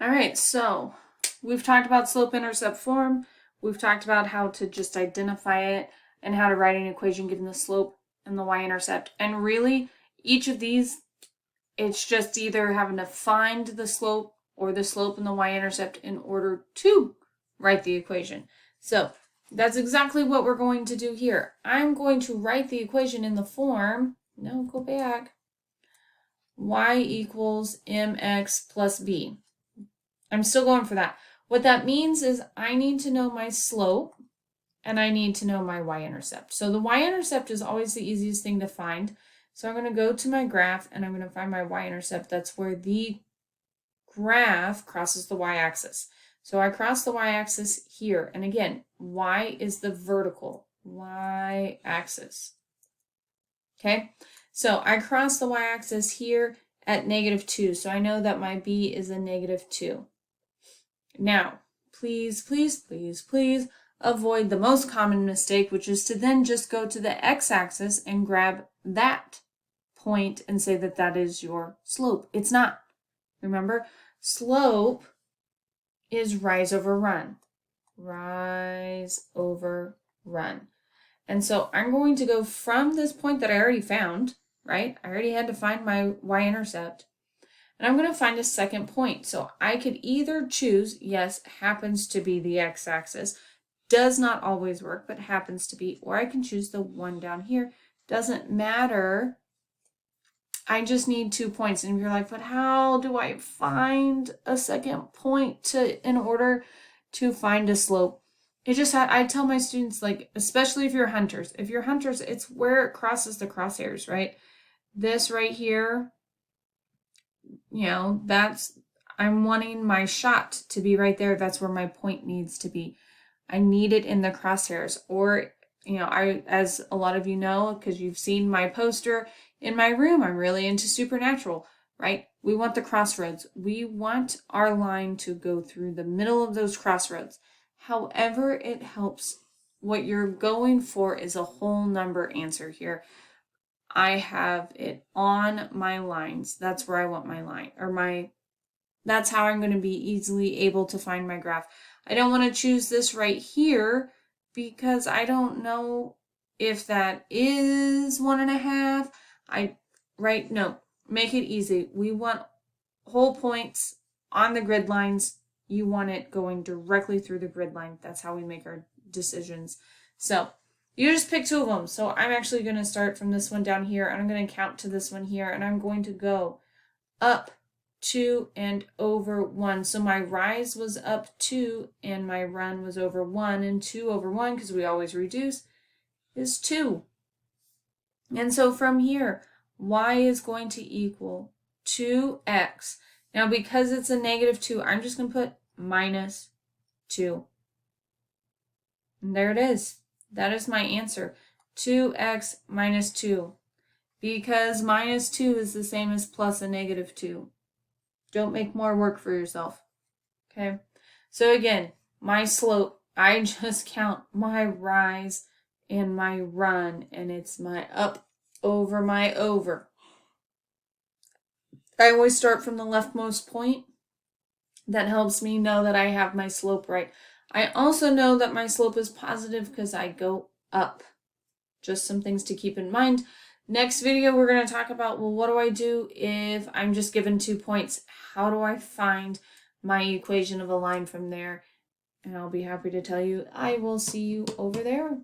All right, so we've talked about slope-intercept form. We've talked about how to just identify it and how to write an equation given the slope and the y-intercept. And really, each of these, it's just either having to find the slope or the slope and the y-intercept in order to write the equation. So that's exactly what we're going to do here. I'm going to write the equation in the form, no, go back, y equals mx plus b. I'm still going for that. What that means is I need to know my slope and I need to know my y-intercept. So the y-intercept is always the easiest thing to find. So I'm going to go to my graph and I'm going to find my y-intercept. That's where the graph crosses the y-axis. So I cross the y-axis here. And again, y is the vertical y-axis. Okay, so I cross the y-axis here at -2. So I know that my b is a -2. Now, please, please, please, please avoid the most common mistake, which is to then just go to the x-axis and grab that point and say that that is your slope. It's not. Remember, slope is rise over run. Rise over run. And so I'm going to go from this point that I already found, right? I already had to find my y-intercept. And I'm going to find a second point. So I could either choose, yes, happens to be the x-axis. Does not always work, but happens to be. Or I can choose the one down here. Doesn't matter. I just need 2 points. And you're like, but how do I find a second point in order to find a slope? It just, I tell my students, like, especially if you're hunters, it's where it crosses the crosshairs, right? This right here, you know, I'm wanting my shot to be right there. That's where my point needs to be. I need it in the crosshairs. Or, you know, as a lot of you know, because you've seen my poster in my room, I'm really into supernatural, right? We want the crossroads. We want our line to go through the middle of those crossroads. However it helps, what you're going for is a whole number answer here. I have it on my lines. That's where I want my line, or that's how I'm going to be easily able to find my graph. I don't want to choose this right here because I don't know if that is 1.5. No, make it easy. We want whole points on the grid lines. You want it going directly through the grid line. That's how we make our decisions. So you just pick 2 of them. So I'm actually going to start from this one down here, and I'm going to count to this one here, and I'm going to go up 2 and over 1. So my rise was up 2 and my run was over 1, and 2 over 1, because we always reduce, is 2. And so from here, y is going to equal 2x. Now, because it's a -2, I'm just going to put -2. And there it is. That is my answer. 2x minus 2. Because -2 is the same as plus a -2. Don't make more work for yourself. Okay? So again, my slope, I just count my rise and my run, and it's my up over my over. I always start from the leftmost point. That helps me know that I have my slope right. I also know that my slope is positive because I go up. Just some things to keep in mind. Next video, we're going to talk about, well, what do I do if I'm just given 2 points? How do I find my equation of a line from there? And I'll be happy to tell you. I will see you over there.